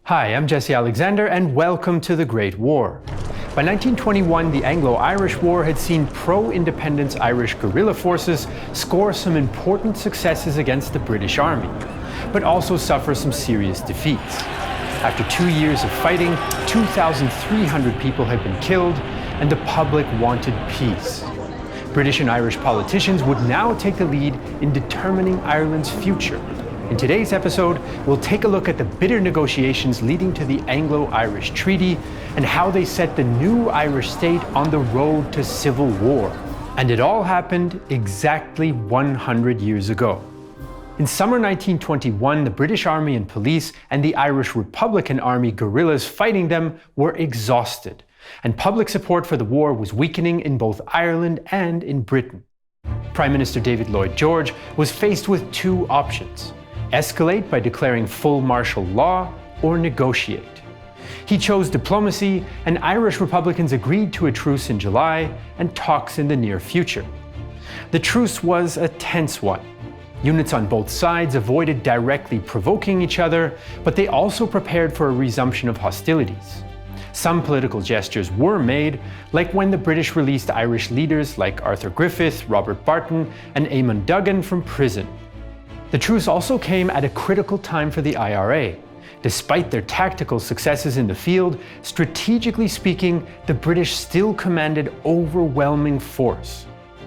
Hi, I'm Jesse Alexander and welcome to the Great War. By 1921, the Anglo-Irish War had seen pro-independence Irish guerrilla forces score some important successes against the British Army, but also suffer some serious defeats. After 2 years of fighting, 2,300 people had been killed, and the public wanted peace. British and Irish politicians would now take the lead in determining Ireland's future. In today's episode, we'll take a look at the bitter negotiations leading to the Anglo-Irish Treaty and how they set the new Irish state on the road to civil war. And it all happened exactly 100 years ago. In summer 1921, the British Army and police and the Irish Republican Army guerrillas fighting them were exhausted, and public support for the war was weakening in both Ireland and in Britain. Prime Minister David Lloyd George was faced with two options: escalate by declaring full martial law, or negotiate. He chose diplomacy, and Irish Republicans agreed to a truce in July and talks in the near future. The truce was a tense one. Units on both sides avoided directly provoking each other, but they also prepared for a resumption of hostilities. Some political gestures were made, like when the British released Irish leaders like Arthur Griffith, Robert Barton, and Eamon Duggan from prison. The truce also came at a critical time for the IRA. Despite their tactical successes in the field, strategically speaking, the British still commanded overwhelming force.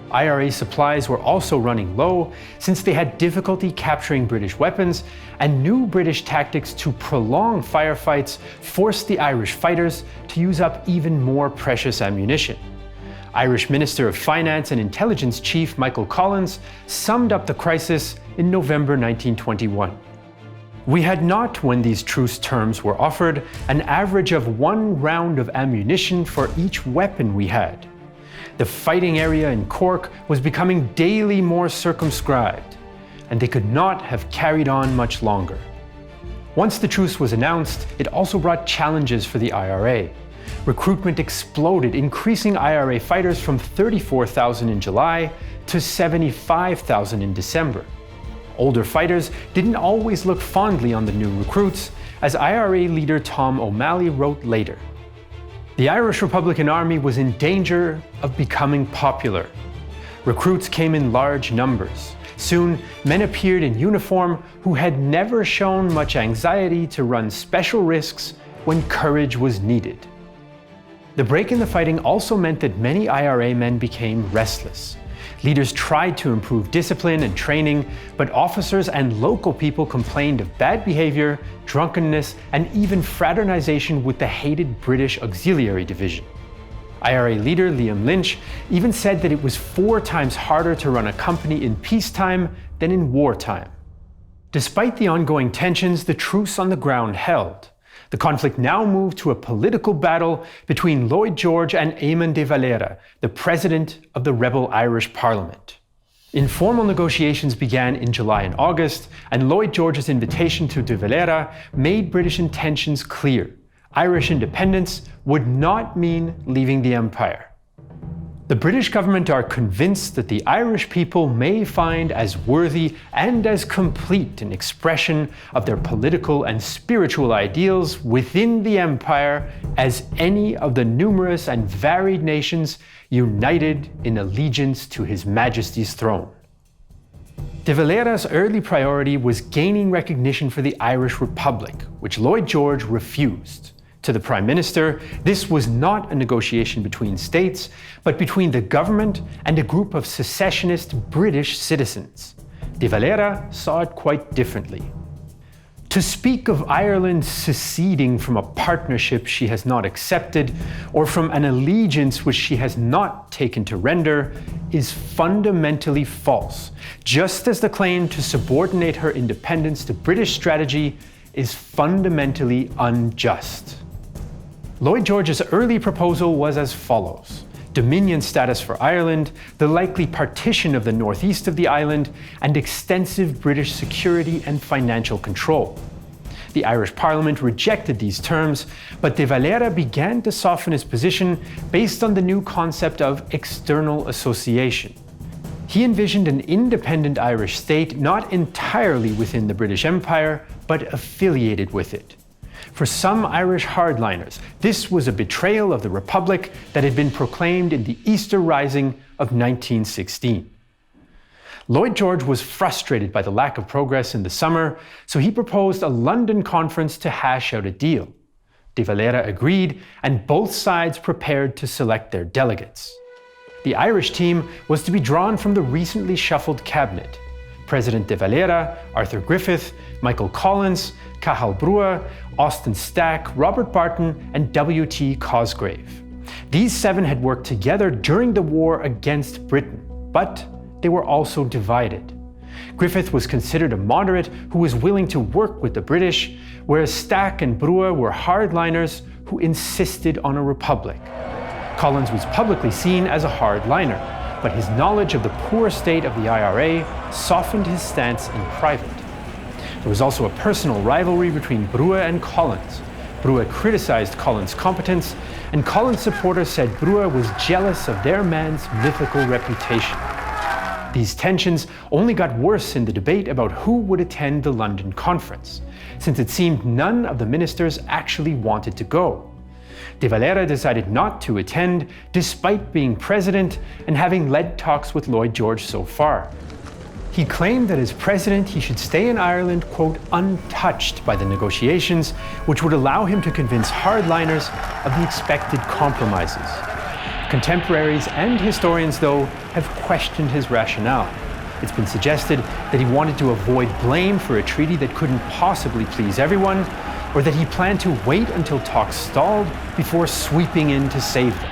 IRA supplies were also running low since they had difficulty capturing British weapons, and new British tactics to prolong firefights forced the Irish fighters to use up even more precious ammunition. Irish Minister of Finance and Intelligence Chief Michael Collins summed up the crisis in November 1921. "We had not, when these truce terms were offered, an average of 1 round of ammunition for each weapon we had. The fighting area in Cork was becoming daily more circumscribed, and they could not have carried on much longer." Once the truce was announced, it also brought challenges for the IRA. Recruitment exploded, increasing IRA fighters from 34,000 in July to 75,000 in December. Older fighters didn't always look fondly on the new recruits, as IRA leader Tom O'Malley wrote later. The Irish Republican Army was in danger of becoming popular. Recruits came in large numbers. Soon, men appeared in uniform who had never shown much anxiety to run special risks when courage was needed. The break in the fighting also meant that many IRA men became restless. Leaders tried to improve discipline and training, but officers and local people complained of bad behavior, drunkenness, and even fraternization with the hated British Auxiliary Division. IRA leader Liam Lynch even said that it was 4 times harder to run a company in peacetime than in wartime. Despite the ongoing tensions, the truce on the ground held. The conflict now moved to a political battle between Lloyd George and Eamon de Valera, the president of the rebel Irish Parliament. Informal negotiations began in July and August, and Lloyd George's invitation to de Valera made British intentions clear. Irish independence would not mean leaving the empire. The British government are convinced that the Irish people may find as worthy and as complete an expression of their political and spiritual ideals within the empire as any of the numerous and varied nations united in allegiance to His Majesty's throne. De Valera's early priority was gaining recognition for the Irish Republic, which Lloyd George refused. To the Prime Minister, this was not a negotiation between states, but between the government and a group of secessionist British citizens. De Valera saw it quite differently. To speak of Ireland seceding from a partnership she has not accepted, or from an allegiance which she has not taken to render, is fundamentally false, just as the claim to subordinate her independence to British strategy is fundamentally unjust. Lloyd George's early proposal was as follows: Dominion status for Ireland, the likely partition of the northeast of the island, and extensive British security and financial control. The Irish Parliament rejected these terms, but de Valera began to soften his position based on the new concept of external association. He envisioned an independent Irish state not entirely within the British Empire, but affiliated with it. For some Irish hardliners, this was a betrayal of the Republic that had been proclaimed in the Easter Rising of 1916. Lloyd George was frustrated by the lack of progress in the summer, so he proposed a London conference to hash out a deal. De Valera agreed, and both sides prepared to select their delegates. The Irish team was to be drawn from the recently shuffled cabinet: President De Valera, Arthur Griffith, Michael Collins, Cathal Brugha, Austin Stack, Robert Barton, and W.T. Cosgrave. These 7 had worked together during the war against Britain, but they were also divided. Griffith was considered a moderate who was willing to work with the British, whereas Stack and Brugha were hardliners who insisted on a republic. Collins was publicly seen as a hardliner, but his knowledge of the poor state of the IRA softened his stance in private. There was also a personal rivalry between Brugha and Collins. Brugha criticized Collins' competence, and Collins' supporters said Brugha was jealous of their man's mythical reputation. These tensions only got worse in the debate about who would attend the London conference, since it seemed none of the ministers actually wanted to go. De Valera decided not to attend, despite being president and having led talks with Lloyd George so far. He claimed that as president he should stay in Ireland, quote, untouched by the negotiations, which would allow him to convince hardliners of the expected compromises. Contemporaries and historians, though, have questioned his rationale. It's been suggested that he wanted to avoid blame for a treaty that couldn't possibly please everyone, or that he planned to wait until talks stalled before sweeping in to save them.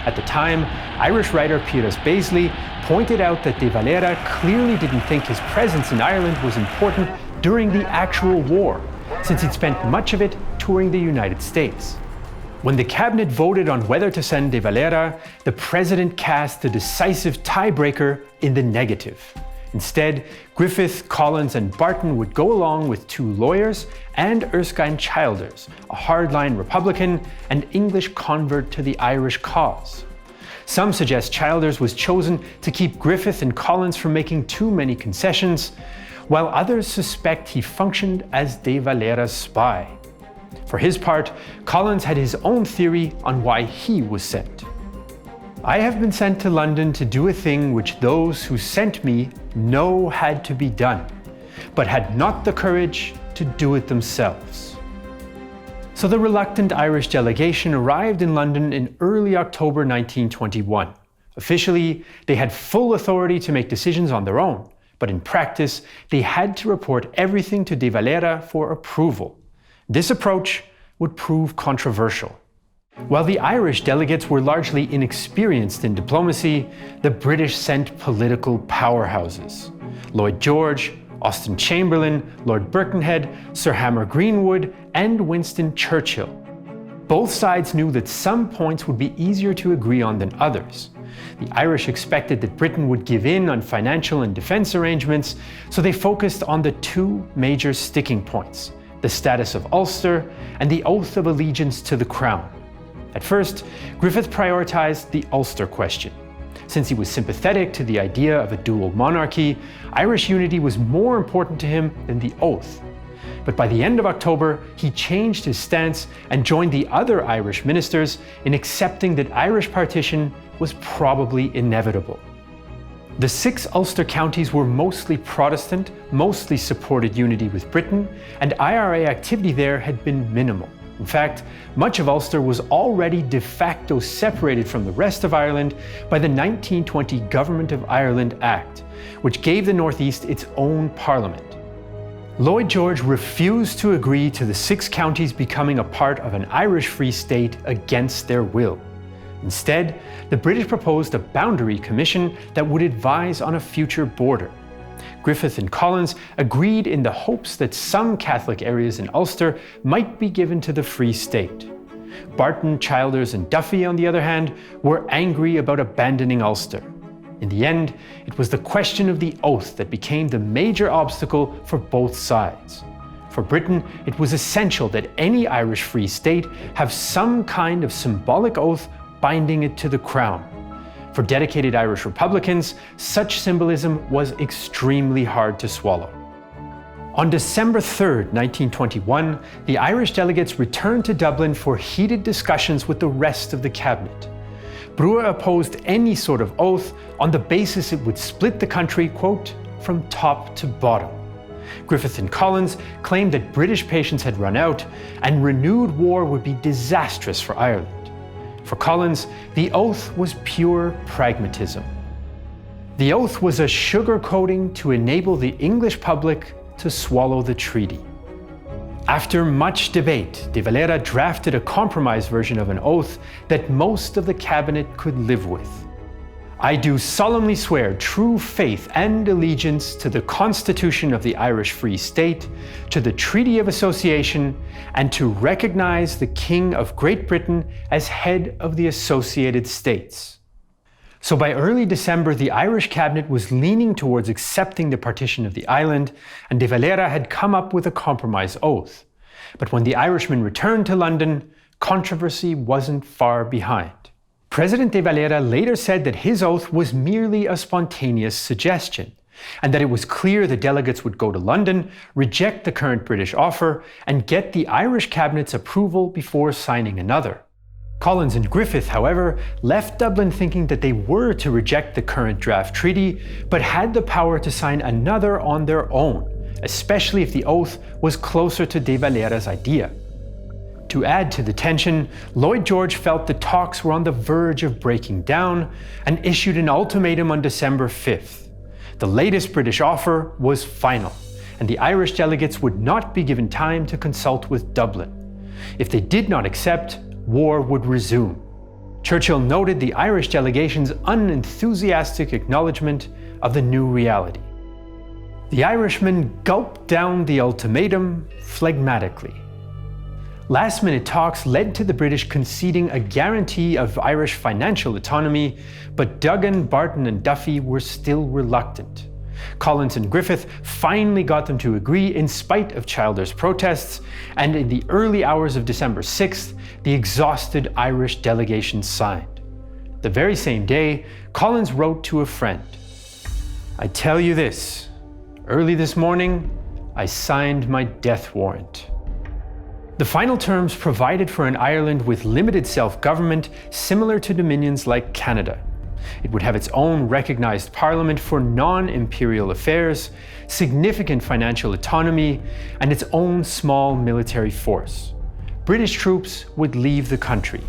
At the time, Irish writer Piers Baisley pointed out that De Valera clearly didn't think his presence in Ireland was important during the actual war, since he'd spent much of it touring the United States. When the cabinet voted on whether to send De Valera, the president cast the decisive tiebreaker in the negative. Instead, Griffith, Collins, and Barton would go along with 2 lawyers and Erskine Childers, a hardline Republican and English convert to the Irish cause. Some suggest Childers was chosen to keep Griffith and Collins from making too many concessions, while others suspect he functioned as De Valera's spy. For his part, Collins had his own theory on why he was sent. "I have been sent to London to do a thing which those who sent me know had to be done, but had not the courage to do it themselves." So the reluctant Irish delegation arrived in London in early October 1921. Officially, they had full authority to make decisions on their own, but in practice, they had to report everything to De Valera for approval. This approach would prove controversial. While the Irish delegates were largely inexperienced in diplomacy, the British sent political powerhouses: Lloyd George, Austen Chamberlain, Lord Birkenhead, Sir Hamar Greenwood, and Winston Churchill. Both sides knew that some points would be easier to agree on than others. The Irish expected that Britain would give in on financial and defence arrangements, so they focused on the 2 major sticking points: the status of Ulster and the oath of allegiance to the Crown. At first, Griffith prioritized the Ulster question. Since he was sympathetic to the idea of a dual monarchy, Irish unity was more important to him than the oath. But by the end of October, he changed his stance and joined the other Irish ministers in accepting that Irish partition was probably inevitable. The 6 Ulster counties were mostly Protestant, mostly supported unity with Britain, and IRA activity there had been minimal. In fact, much of Ulster was already de facto separated from the rest of Ireland by the 1920 Government of Ireland Act, which gave the North East its own parliament. Lloyd George refused to agree to the 6 counties becoming a part of an Irish Free State against their will. Instead, the British proposed a boundary commission that would advise on a future border. Griffith and Collins agreed in the hopes that some Catholic areas in Ulster might be given to the Free State. Barton, Childers, and Duffy, on the other hand, were angry about abandoning Ulster. In the end, it was the question of the oath that became the major obstacle for both sides. For Britain, it was essential that any Irish Free State have some kind of symbolic oath binding it to the Crown. For dedicated Irish Republicans, such symbolism was extremely hard to swallow. On December 3, 1921, the Irish delegates returned to Dublin for heated discussions with the rest of the cabinet. Brugha opposed any sort of oath on the basis it would split the country, quote, from top to bottom. Griffith and Collins claimed that British patience had run out and renewed war would be disastrous for Ireland. For Collins, the oath was pure pragmatism. The oath was a sugar-coating to enable the English public to swallow the treaty. After much debate, de Valera drafted a compromise version of an oath that most of the cabinet could live with. I do solemnly swear true faith and allegiance to the Constitution of the Irish Free State, to the Treaty of Association, and to recognize the King of Great Britain as head of the Associated States. So by early December, the Irish cabinet was leaning towards accepting the partition of the island, and de Valera had come up with a compromise oath. But when the Irishmen returned to London, controversy wasn't far behind. President de Valera later said that his oath was merely a spontaneous suggestion, and that it was clear the delegates would go to London, reject the current British offer, and get the Irish cabinet's approval before signing another. Collins and Griffith, however, left Dublin thinking that they were to reject the current draft treaty, but had the power to sign another on their own, especially if the oath was closer to de Valera's idea. To add to the tension, Lloyd George felt the talks were on the verge of breaking down and issued an ultimatum on December 5th. The latest British offer was final, and the Irish delegates would not be given time to consult with Dublin. If they did not accept, war would resume. Churchill noted the Irish delegation's unenthusiastic acknowledgement of the new reality. The Irishmen gulped down the ultimatum phlegmatically. Last-minute talks led to the British conceding a guarantee of Irish financial autonomy, but Duggan, Barton and Duffy were still reluctant. Collins and Griffith finally got them to agree in spite of Childers' protests, and in the early hours of December 6th, the exhausted Irish delegation signed. The very same day, Collins wrote to a friend, "I tell you this, early this morning, I signed my death warrant." The final terms provided for an Ireland with limited self-government similar to dominions like Canada. It would have its own recognised parliament for non-imperial affairs, significant financial autonomy, and its own small military force. British troops would leave the country.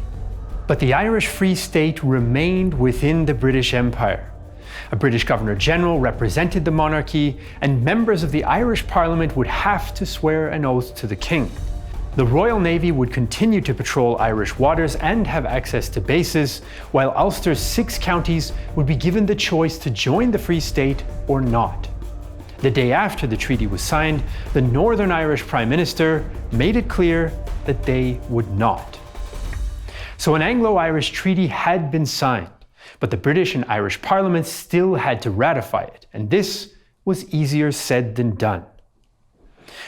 But the Irish Free State remained within the British Empire. A British Governor-General represented the monarchy, and members of the Irish Parliament would have to swear an oath to the King. The Royal Navy would continue to patrol Irish waters and have access to bases, while Ulster's 6 counties would be given the choice to join the Free State or not. The day after the treaty was signed, the Northern Irish Prime Minister made it clear that they would not. So an Anglo-Irish treaty had been signed, but the British and Irish Parliaments still had to ratify it, and this was easier said than done.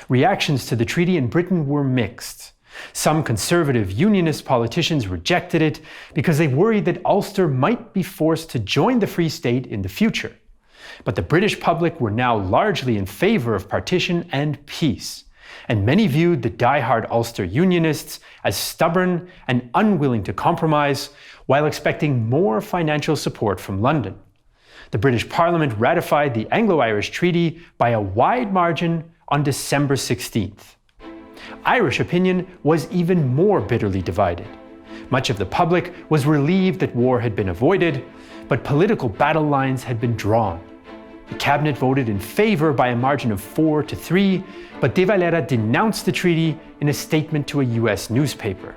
Reactions to the treaty in Britain were mixed. Some conservative unionist politicians rejected it because they worried that Ulster might be forced to join the Free State in the future. But the British public were now largely in favour of partition and peace, and many viewed the die-hard Ulster Unionists as stubborn and unwilling to compromise, while expecting more financial support from London. The British Parliament ratified the Anglo-Irish Treaty by a wide margin on December 16th. Irish opinion was even more bitterly divided. Much of the public was relieved that war had been avoided, but political battle lines had been drawn. The cabinet voted in favour by a margin of 4-3, but de Valera denounced the treaty in a statement to a US newspaper.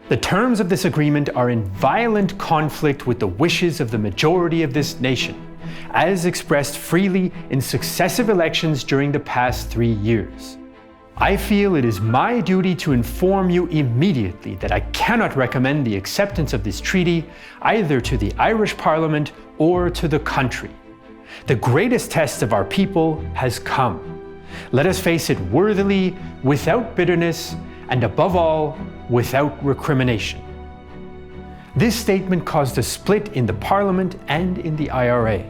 The terms of this agreement are in violent conflict with the wishes of the majority of this nation, as expressed freely in successive elections during the past 3 years. I feel it is my duty to inform you immediately that I cannot recommend the acceptance of this treaty either to the Irish Parliament or to the country. The greatest test of our people has come. Let us face it worthily, without bitterness, and above all, without recrimination. This statement caused a split in the Parliament and in the IRA.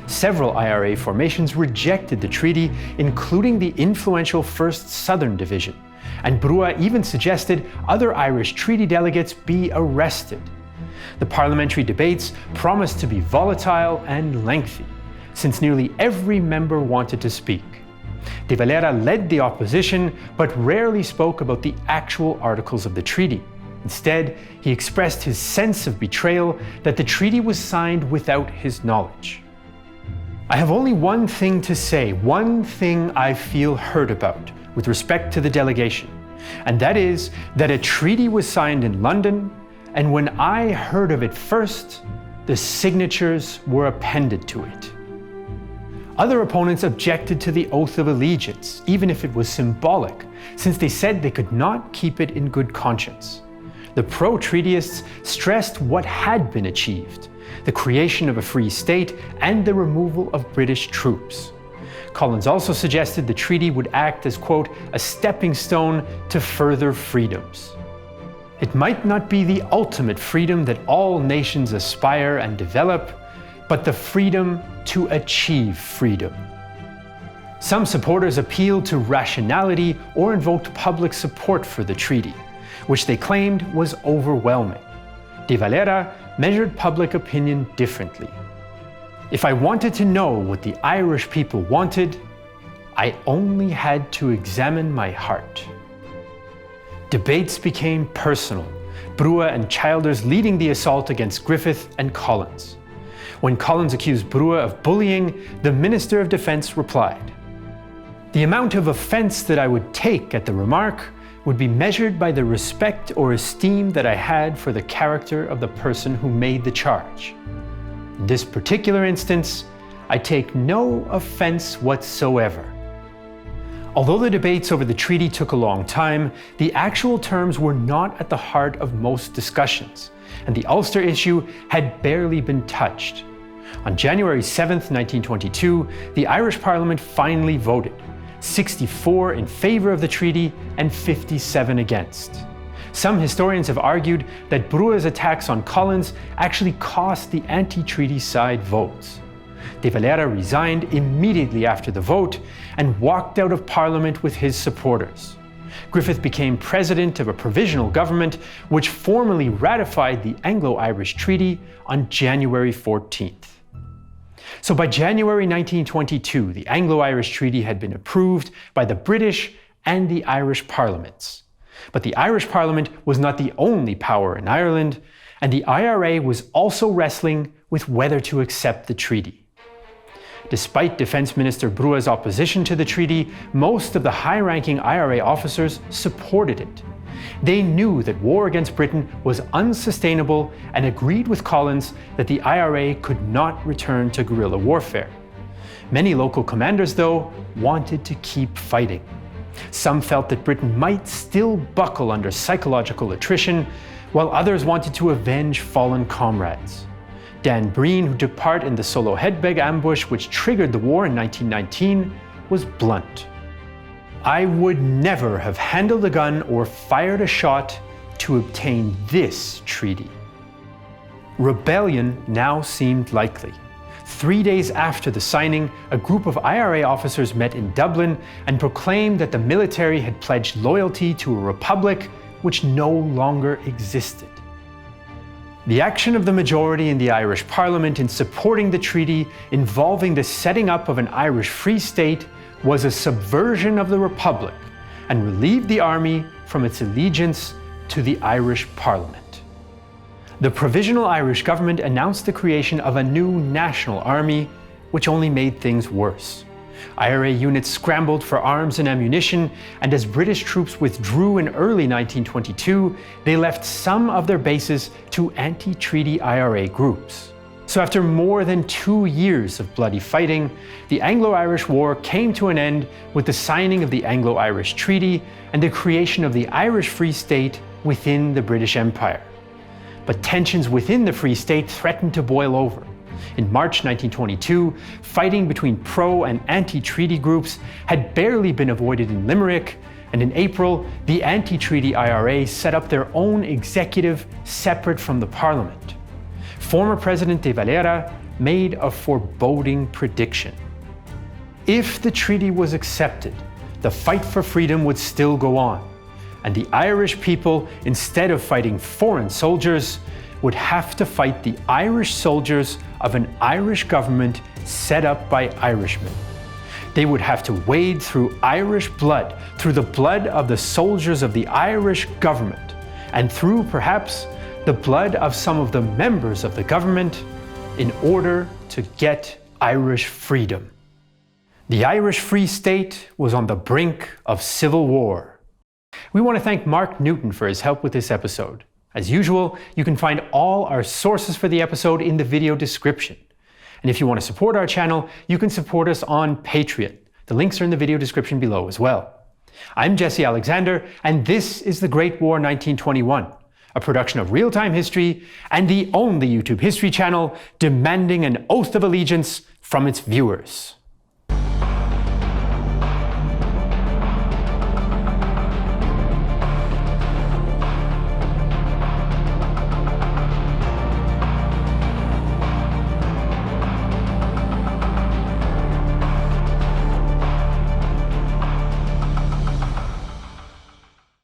Several IRA formations rejected the treaty, including the influential 1st Southern Division, and Brugha even suggested other Irish treaty delegates be arrested. The parliamentary debates promised to be volatile and lengthy, since nearly every member wanted to speak. De Valera led the opposition, but rarely spoke about the actual articles of the treaty. Instead, he expressed his sense of betrayal that the treaty was signed without his knowledge. I have only one thing to say, one thing I feel hurt about with respect to the delegation, and that is that a treaty was signed in London, and when I heard of it first, the signatures were appended to it. Other opponents objected to the oath of allegiance, even if it was symbolic, since they said they could not keep it in good conscience. The pro-treatyists stressed what had been achieved, the creation of a free state and the removal of British troops. Collins also suggested the treaty would act as, quote, a stepping stone to further freedoms. It might not be the ultimate freedom that all nations aspire and develop, but the freedom to achieve freedom. Some supporters appealed to rationality or invoked public support for the treaty, which they claimed was overwhelming. De Valera measured public opinion differently. If I wanted to know what the Irish people wanted, I only had to examine my heart. Debates became personal, Brugha and Childers leading the assault against Griffith and Collins. When Collins accused Brugha of bullying, the Minister of Defence replied, "The amount of offence that I would take at the remark would be measured by the respect or esteem that I had for the character of the person who made the charge. In this particular instance, I take no offence whatsoever." Although the debates over the treaty took a long time, the actual terms were not at the heart of most discussions, and the Ulster issue had barely been touched. On January 7, 1922, the Irish Parliament finally voted, 64 in favour of the treaty and 57 against. Some historians have argued that Brugha's attacks on Collins actually cost the anti-treaty side votes. De Valera resigned immediately after the vote and walked out of Parliament with his supporters. Griffith became president of a provisional government which formally ratified the Anglo-Irish Treaty on January 14th. So by January 1922, the Anglo-Irish Treaty had been approved by the British and the Irish parliaments. But the Irish Parliament was not the only power in Ireland, and the IRA was also wrestling with whether to accept the treaty. Despite Defence Minister Brugha's opposition to the treaty, most of the high-ranking IRA officers supported it. They knew that war against Britain was unsustainable and agreed with Collins that the IRA could not return to guerrilla warfare. Many local commanders, though, wanted to keep fighting. Some felt that Britain might still buckle under psychological attrition, while others wanted to avenge fallen comrades. Dan Breen, who took part in the Solo Hedbeg ambush which triggered the war in 1919, was blunt. "I would never have handled a gun or fired a shot to obtain this treaty." Rebellion now seemed likely. 3 days after the signing, a group of IRA officers met in Dublin and proclaimed that the military had pledged loyalty to a republic which no longer existed. The action of the majority in the Irish Parliament in supporting the treaty involving the setting up of an Irish Free State was a subversion of the Republic and relieved the army from its allegiance to the Irish Parliament. The Provisional Irish Government announced the creation of a new national army, which only made things worse. IRA units scrambled for arms and ammunition, and as British troops withdrew in early 1922, they left some of their bases to anti-treaty IRA groups. So after more than 2 years of bloody fighting, the Anglo-Irish War came to an end with the signing of the Anglo-Irish Treaty and the creation of the Irish Free State within the British Empire. But tensions within the Free State threatened to boil over. In March 1922, fighting between pro- and anti-treaty groups had barely been avoided in Limerick, and in April, the anti-treaty IRA set up their own executive separate from the Parliament. Former President De Valera made a foreboding prediction. If the treaty was accepted, the fight for freedom would still go on, and the Irish people, instead of fighting foreign soldiers, would have to fight the Irish soldiers of an Irish government set up by Irishmen. They would have to wade through Irish blood, through the blood of the soldiers of the Irish government, and through, perhaps, the blood of some of the members of the government in order to get Irish freedom. The Irish Free State was on the brink of civil war. We want to thank Mark Newton for his help with this episode. As usual, you can find all our sources for the episode in the video description. And if you want to support our channel, you can support us on Patreon. The links are in the video description below as well. I'm Jesse Alexander, and this is The Great War 1921, a production of Real Time History and the only YouTube history channel demanding an oath of allegiance from its viewers.